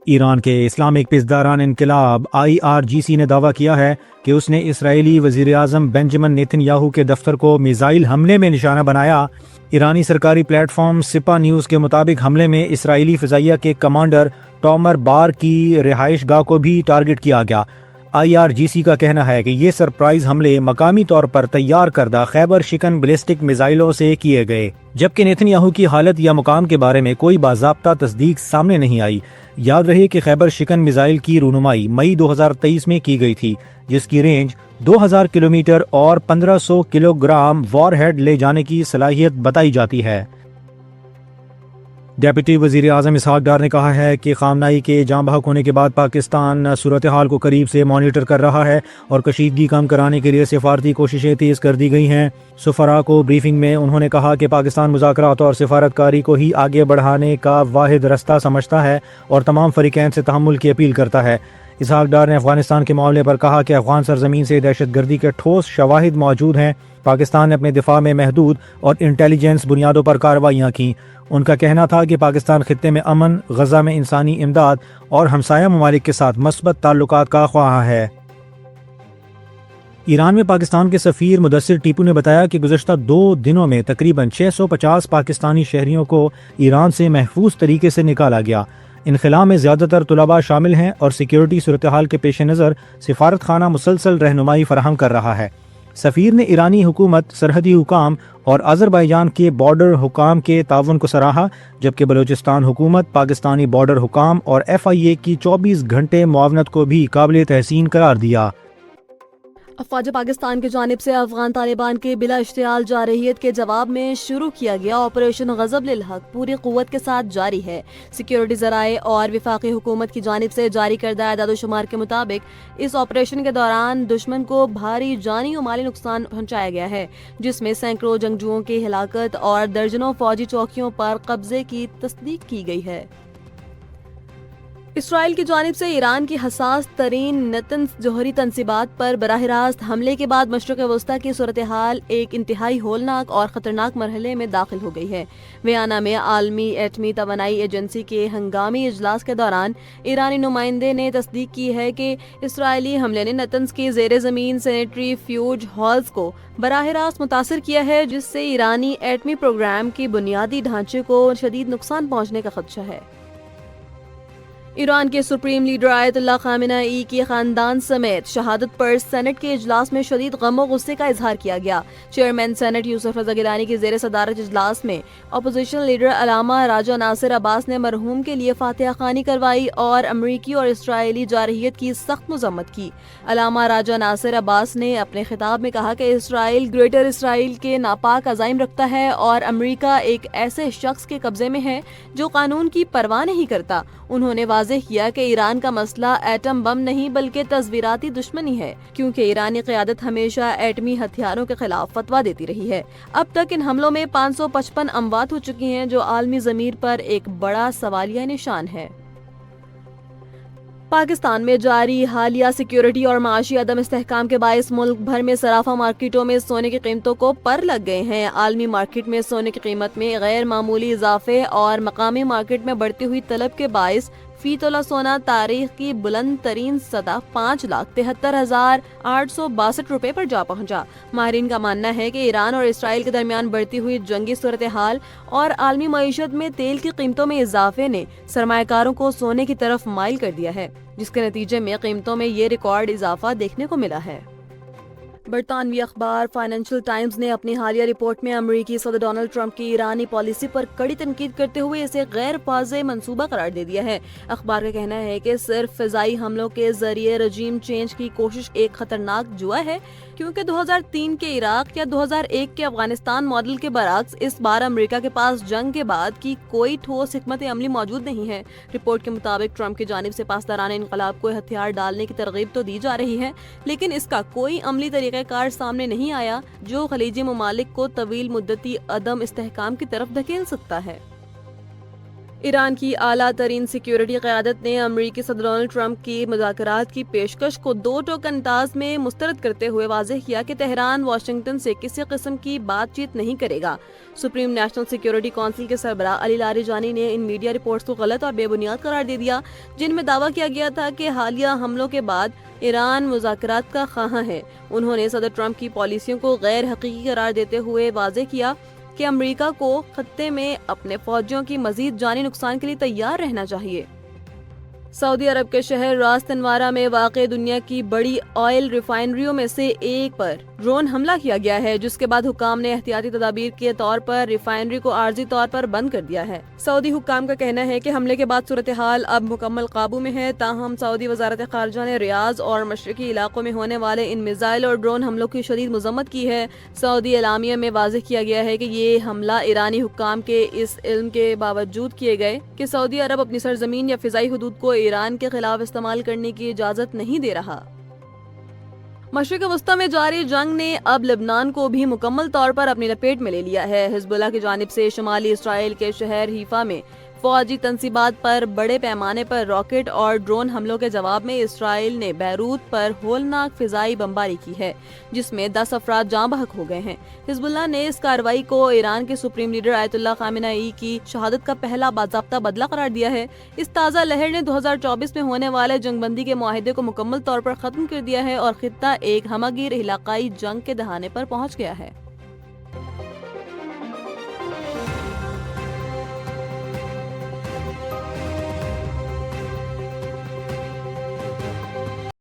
ایران کے اسلامک پسداران انقلاب IRGC نے دعویٰ کیا ہے کہ اس نے اسرائیلی وزیر اعظم بنجمن نیتن یاہو کے دفتر کو میزائل حملے میں نشانہ بنایا۔ ایرانی سرکاری پلیٹ فارم سپا نیوز کے مطابق حملے میں اسرائیلی فضائیہ کے کمانڈر ٹامر بار کی رہائش گاہ کو بھی ٹارگٹ کیا گیا۔ IRGC کا کہنا ہے کہ یہ سرپرائز حملے مقامی طور پر تیار کردہ خیبر شکن بیلسٹک میزائلوں سے کیے گئے، جبکہ نیتن یاہو کی حالت یا مقام کے بارے میں کوئی باضابطہ تصدیق سامنے نہیں آئی۔ یاد رہے کہ خیبر شکن میزائل کی رونمائی مئی 2023 میں کی گئی تھی، جس کی رینج 2000 کلومیٹر اور 1500 کلو گرام وار ہیڈ لے جانے کی صلاحیت بتائی جاتی ہے۔ ڈیپٹی وزیر اعظم اسحاق ڈار نے کہا ہے کہ خامنائی کے جاں بحق ہونے کے بعد پاکستان صورتحال کو قریب سے مانیٹر کر رہا ہے اور کشیدگی کم کرانے کے لیے سفارتی کوششیں تیز کر دی گئی ہیں۔ سفراء کو بریفنگ میں انہوں نے کہا کہ پاکستان مذاکرات اور سفارتکاری کو ہی آگے بڑھانے کا واحد رستہ سمجھتا ہے اور تمام فریقین سے تحمل کی اپیل کرتا ہے۔ اسحاق ڈار نے افغانستان کے معاملے پر کہا کہ افغان سرزمین سے دہشت گردی کے ٹھوس شواہد موجود ہیں۔ پاکستان نے اپنے دفاع میں محدود اور انٹیلیجنس بنیادوں پر کارروائیاں کیں۔ ان کا کہنا تھا کہ پاکستان خطے میں امن، غزہ میں انسانی امداد اور ہمسایہ ممالک کے ساتھ مثبت تعلقات کا خواہاں ہے۔ ایران میں پاکستان کے سفیر مدثر ٹیپو نے بتایا کہ گزشتہ 2 دنوں میں تقریباً 650 پاکستانی شہریوں کو ایران سے محفوظ طریقے سے نکالا گیا۔ انخلاء میں زیادہ تر طلباء شامل ہیں اور سیکیورٹی صورتحال کے پیش نظر سفارت خانہ مسلسل رہنمائی فراہم کر رہا ہے۔ سفیر نے ایرانی حکومت، سرحدی حکام اور آذربائیجان کے بارڈر حکام کے تعاون کو سراہا، جبکہ بلوچستان حکومت، پاکستانی بارڈر حکام اور FIA کی 24 گھنٹے معاونت کو بھی قابل تحسین قرار دیا۔ افواج پاکستان کی جانب سے افغان طالبان کے بلا اشتعال جارحیت کے جواب میں شروع کیا گیا آپریشن غضب للحق پوری قوت کے ساتھ جاری ہے۔ سیکیورٹی ذرائع اور وفاقی حکومت کی جانب سے جاری کردہ اعداد و شمار کے مطابق اس آپریشن کے دوران دشمن کو بھاری جانی و مالی نقصان پہنچایا گیا ہے، جس میں سینکڑوں جنگجوؤں کی ہلاکت اور درجنوں فوجی چوکیوں پر قبضے کی تصدیق کی گئی ہے۔ اسرائیل کی جانب سے ایران کی حساس ترین نتنز جوہری تنصیبات پر براہ راست حملے کے بعد مشرق وسطی کی صورتحال ایک انتہائی ہولناک اور خطرناک مرحلے میں داخل ہو گئی ہے۔ ویانا میں عالمی ایٹمی توانائی ایجنسی کے ہنگامی اجلاس کے دوران ایرانی نمائندے نے تصدیق کی ہے کہ اسرائیلی حملے نے نتنز کے زیر زمین سینٹری فیوج ہالز کو براہ راست متاثر کیا ہے، جس سے ایرانی ایٹمی پروگرام کے بنیادی ڈھانچے کو شدید نقصان پہنچنے کا خدشہ ہے۔ ایران کے سپریم لیڈر آیت اللہ خامنہ ای کے خاندان سمیت شہادت پر سینٹ کے اجلاس میں شدید غم و غصے کا اظہار کیا گیا۔ چیئرمین سینٹ یوسف رضا گیلانی کی زیر صدارت اجلاس میں اپوزیشن لیڈر علامہ راجہ ناصر عباس نے مرحوم کے لیے فاتحہ خوانی کروائی اور امریکی اور اسرائیلی جارحیت کی سخت مذمت کی۔ علامہ راجہ ناصر عباس نے اپنے خطاب میں کہا کہ اسرائیل گریٹر اسرائیل کے ناپاک عزائم رکھتا ہے اور امریکہ ایک ایسے شخص کے قبضے میں ہے جو قانون کی پرواہ نہیں کرتا۔ انہوں نے واضح کیا کہ ایران کا مسئلہ ایٹم بم نہیں بلکہ تصویراتی دشمنی ہے، کیونکہ ایرانی قیادت ہمیشہ ایٹمی ہتھیاروں کے خلاف فتویٰ دیتی رہی ہے۔ اب تک ان حملوں میں 555 اموات ہو چکی ہیں، جو عالمی ضمیر پر ایک بڑا سوالیہ نشان ہے۔ پاکستان میں جاری حالیہ سیکیورٹی اور معاشی عدم استحکام کے باعث ملک بھر میں صرافہ مارکیٹوں میں سونے کی قیمتوں کو پر لگ گئے ہیں۔ عالمی مارکیٹ میں سونے کی قیمت میں غیر معمولی اضافے اور مقامی مارکیٹ میں بڑھتی ہوئی طلب کے باعث فی تولہ سونا تاریخ کی بلند ترین سطح 5,73,862 روپے پر جا پہنچا۔ ماہرین کا ماننا ہے کہ ایران اور اسرائیل کے درمیان بڑھتی ہوئی جنگی صورتحال اور عالمی معیشت میں تیل کی قیمتوں میں اضافے نے سرمایہ کاروں کو سونے کی طرف مائل کر دیا ہے، جس کے نتیجے میں قیمتوں میں یہ ریکارڈ اضافہ دیکھنے کو ملا ہے۔ برطانوی اخبار فائنینشل ٹائمز نے اپنی حالیہ رپورٹ میں امریکی صدر ڈونلڈ ٹرمپ کی ایرانی پالیسی پر کڑی تنقید کرتے ہوئے اسے غیر واضح منصوبہ قرار دے دیا ہے۔ اخبار کا کہنا ہے کہ صرف فضائی حملوں کے ذریعے رجیم چینج کی کوشش ایک خطرناک جوا ہے، کیونکہ 2003 کے عراق یا 2001 کے افغانستان ماڈل کے برعکس اس بار امریکہ کے پاس جنگ کے بعد کی کوئی ٹھوس حکمت عملی موجود نہیں ہے۔ رپورٹ کے مطابق ٹرمپ کی جانب سے پاسداران انقلاب کو ہتھیار ڈالنے کی ترغیب تو دی جا رہی ہے، لیکن اس کا کوئی عملی طریقہ کار سامنے نہیں آیا جو خلیجی ممالک کو طویل مدتی عدم استحکام کی طرف دھکیل سکتا ہے۔ ایران کی اعلیٰ ترین سیکیورٹی قیادت نے امریکی صدر ڈونلڈ ٹرمپ کی مذاکرات کی پیشکش کو 2 ٹوک انداز میں مسترد کرتے ہوئے واضح کیا کہ تہران واشنگٹن سے کسی قسم کی بات چیت نہیں کرے گا۔ سپریم نیشنل سیکیورٹی کونسل کے سربراہ علی لاریجانی نے ان میڈیا رپورٹس کو غلط اور بے بنیاد قرار دے دیا، جن میں دعویٰ کیا گیا تھا کہ حالیہ حملوں کے بعد ایران مذاکرات کا خواہاں ہے۔ انہوں نے صدر ٹرمپ کی پالیسیوں کو غیر حقیقی قرار دیتے ہوئے واضح کیا کہ امریکہ کو خطے میں اپنے فوجیوں کی مزید جانی نقصان کے لیے تیار رہنا چاہیے۔ سعودی عرب کے شہر راس تنوارہ میں واقع دنیا کی بڑی آئل ریفائنریوں میں سے ایک پر ڈرون حملہ کیا گیا ہے، جس کے بعد حکام نے احتیاطی تدابیر کے طور پر ریفائنری کو عارضی طور پر بند کر دیا ہے۔ سعودی حکام کا کہنا ہے کہ حملے کے بعد صورتحال اب مکمل قابو میں ہے، تاہم سعودی وزارت خارجہ نے ریاض اور مشرقی علاقوں میں ہونے والے ان میزائل اور ڈرون حملوں کی شدید مذمت کی ہے۔ سعودی اعلامیہ میں واضح کیا گیا ہے کہ یہ حملہ ایرانی حکام کے اس علم کے باوجود کیے گئے کہ سعودی عرب اپنی سرزمین یا فضائی حدود کو ایران کے خلاف استعمال کرنے کی اجازت نہیں دے رہا۔ مشرق وسطی میں جاری جنگ نے اب لبنان کو بھی مکمل طور پر اپنی لپیٹ میں لے لیا ہے۔ حزب اللہ کی جانب سے شمالی اسرائیل کے شہر حیفا میں فوجی تنصیبات پر بڑے پیمانے پر راکٹ اور ڈرون حملوں کے جواب میں اسرائیل نے بیروت پر ہولناک فضائی بمباری کی ہے، جس میں 10 افراد جاں بحق ہو گئے ہیں۔ حزب اللہ نے اس کارروائی کو ایران کے سپریم لیڈر آیت اللہ خامنہ ای کی شہادت کا پہلا باضابطہ بدلہ قرار دیا ہے۔ اس تازہ لہر نے 2024 میں ہونے والے جنگ بندی کے معاہدے کو مکمل طور پر ختم کر دیا ہے اور خطہ ایک ہمہ گیر علاقائی جنگ کے دہانے پر پہنچ گیا ہے۔